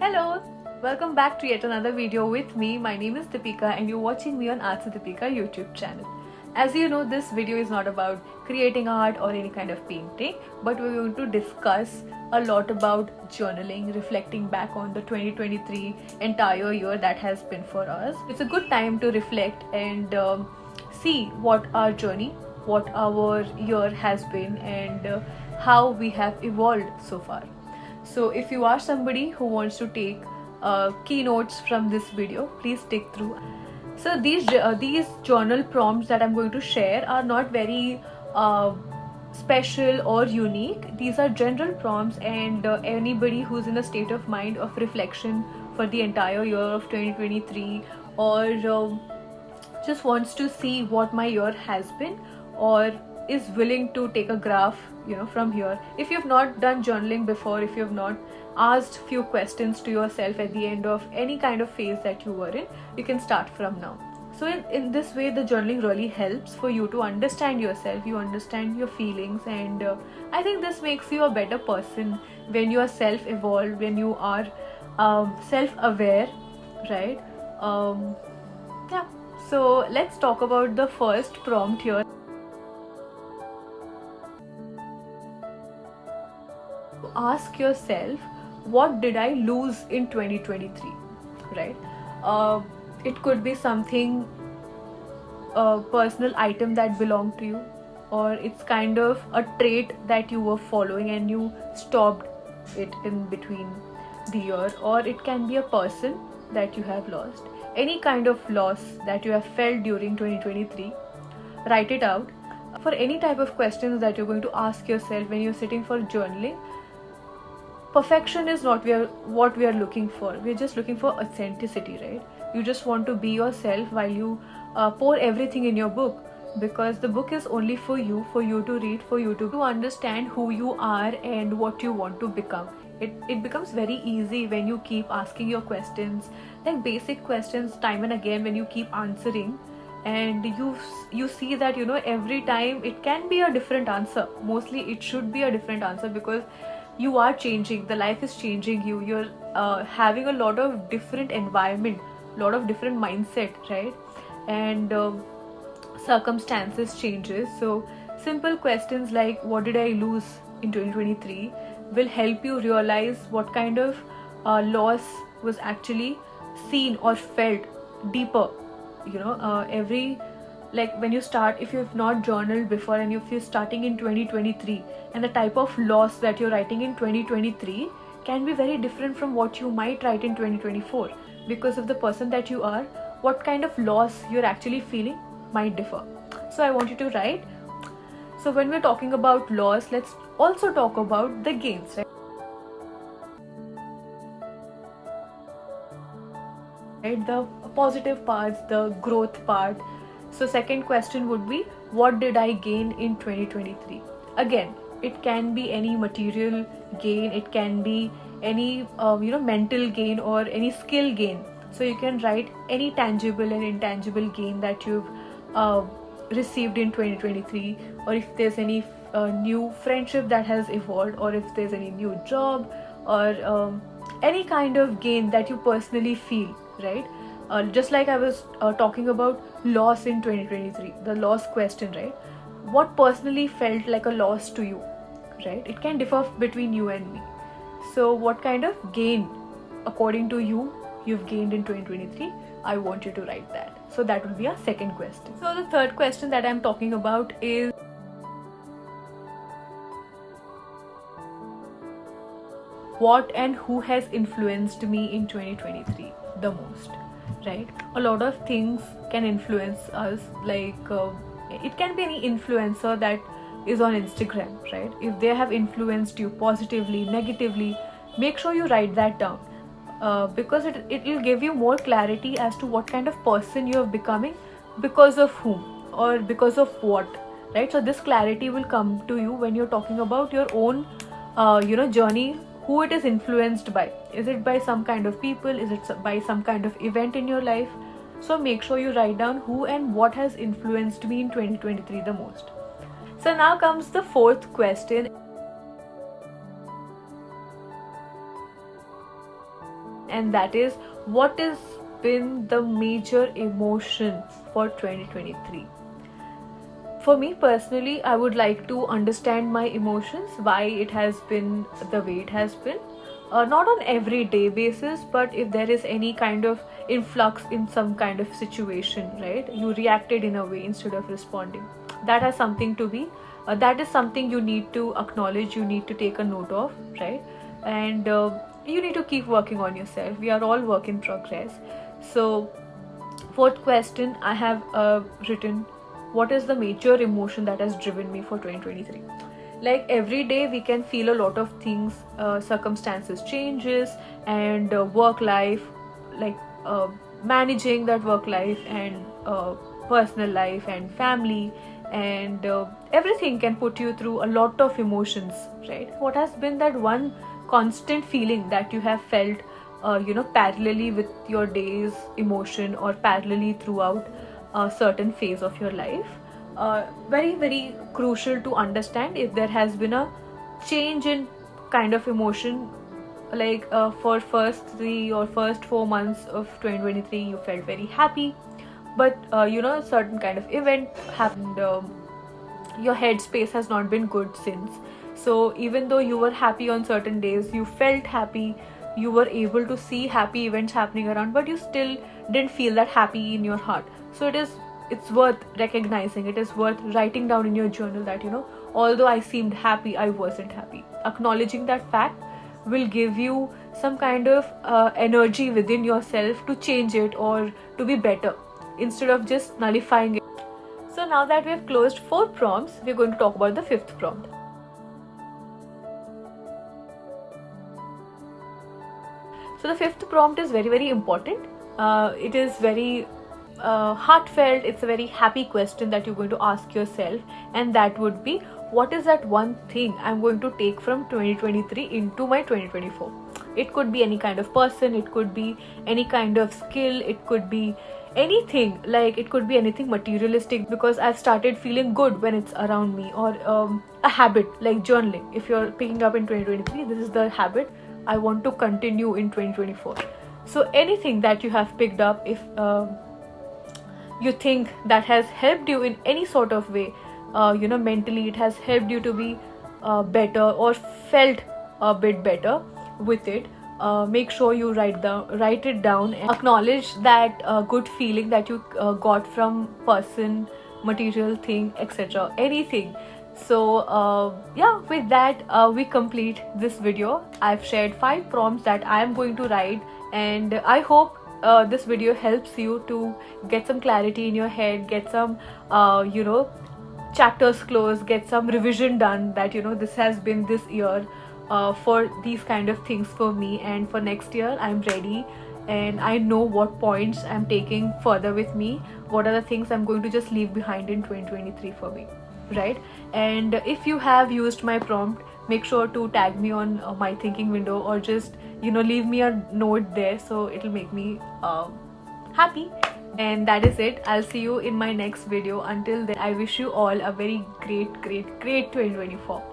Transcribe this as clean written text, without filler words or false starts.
Hello, welcome back to yet another video with me. My name is Deepika and you're watching me on Arts with Deepika YouTube channel. As you know, this video is not about creating art or any kind of painting, but we're going to discuss a lot about journaling, reflecting back on the 2023 entire year that has been for us. It's a good time to reflect and see what our journey, what our year has been, and how we have evolved so far. So if you are somebody who wants to take keynotes from this video, please stick through. So these journal prompts that I'm going to share are not very special or unique. These are general prompts, and anybody who's in a state of mind of reflection for the entire year of 2023, or just wants to see what my year has been, or is willing to take a graph from here. If you've not done journaling before, if you've not asked few questions to yourself at the end of any kind of phase that you were in, you can start from now. So in this way, the journaling really helps for you to understand yourself, you understand your feelings, and I think this makes you a better person when you are self-evolved, when you are self-aware, right? Yeah, so let's talk about the first prompt here. Ask yourself, what did I lose in 2023, right? It could be something, a personal item that belonged to you, or it's kind of a trait that you were following and you stopped it in between the year, or it can be a person that you have lost. Any kind of loss that you have felt during 2023, write it out. For any type of questions that you're going to ask yourself when you're sitting for journaling, perfection is not what we are looking for. We're just looking for authenticity, right? You just want to be yourself while you pour everything in your book, because the book is only for you to read, for you to understand who you are and what you want to become. It becomes very easy when you keep asking your questions, like basic questions, time and again, when you keep answering, and you see that every time it can be a different answer. Mostly it should be a different answer, because you are changing, the life is changing you, you're having a lot of different environment, lot of different mindset, right? And circumstances changes. So simple questions like what did I lose in 2023 will help you realize what kind of loss was actually seen or felt deeper. Every, like when you start, if you've not journaled before and if you're starting in 2023, and the type of loss that you're writing in 2023 can be very different from what you might write in 2024, because of the person that you are, what kind of loss you're actually feeling might differ. So I want you to write. So when we're talking about loss, let's also talk about the gains, right? The positive parts, the growth part. So second question would be, what did I gain in 2023? Again, it can be any material gain, it can be any mental gain or any skill gain. So you can write any tangible and intangible gain that you've received in 2023, or if there's any new friendship that has evolved, or if there's any new job, or any kind of gain that you personally feel, right? Just like I was talking about loss in 2023, the loss question, right? What personally felt like a loss to you, right? It can differ between you and me. So what kind of gain, according to you, you've gained in 2023? I want you to write that. So that will be our second question. So the third question that I'm talking about is, what and who has influenced me in 2023 the most, right? A lot of things can influence us, like it can be any influencer that is on Instagram, right? If they have influenced you positively, negatively, make sure you write that down, because it will give you more clarity as to what kind of person you are becoming, because of whom or because of what, right? So this clarity will come to you when you're talking about your own journey, who it is influenced by. Is it by some kind of people? Is it by some kind of event in your life? So make sure you write down who and what has influenced me in 2023 the most. So now comes the fourth question. and that is, what has been the major emotion for 2023? For me personally, I would like to understand my emotions, why it has been the way it has been. Not on everyday basis, but if there is any kind of influx in some kind of situation, right? You reacted in a way instead of responding. That has something to be. That is something you need to acknowledge. You need to take a note of, right? And you need to keep working on yourself. We are all work in progress. So, fourth question I have written: what is the major emotion that has driven me for 2023? Like every day we can feel a lot of things, circumstances changes, and work life, like managing that work life and personal life and family, and everything can put you through a lot of emotions, right? What has been that one constant feeling that you have felt, parallelly with your day's emotion, or parallelly throughout a certain phase of your life? Very, very crucial to understand if there has been a change in kind of emotion. Like for first 4 months of 2023 you felt very happy, but a certain kind of event happened. Your headspace has not been good since. So even though you were happy on certain days, you felt happy, you were able to see happy events happening around, but you still didn't feel that happy in your heart. So it's worth recognizing, it is worth writing down in your journal that, although I seemed happy, I wasn't happy. Acknowledging that fact will give you some kind of energy within yourself to change it or to be better, instead of just nullifying it. So now that we have closed 4 prompts, we're going to talk about the 5th prompt. So the 5th prompt is very, very important. It is very heartfelt. It's a very happy question that you're going to ask yourself, and that would be, what is that one thing I'm going to take from 2023 into my 2024? It could be any kind of person, it could be any kind of skill, it could be anything, like it could be anything materialistic, because I've started feeling good when it's around me, or a habit like journaling. If you're picking up in 2023, this is the habit I want to continue in 2024. So anything that you have picked up, if you think that has helped you in any sort of way, mentally it has helped you to be better, or felt a bit better with it, make sure you write it down, and acknowledge that good feeling that you got from person, material thing, etc., anything. So with that we complete this video. I've shared 5 prompts that I am going to write, and I hope this video helps you to get some clarity in your head, get some chapters closed, get some revision done, that this has been this year for these kind of things for me, and for next year I'm ready, and I know what points I'm taking further with me, what are the things I'm going to just leave behind in 2023 for me, right? And if you have used my prompt, make sure to tag me on my thinking window, or just leave me a note there, so it'll make me happy. And that is it. I'll see you in my next video. Until then, I wish you all a very great 2024.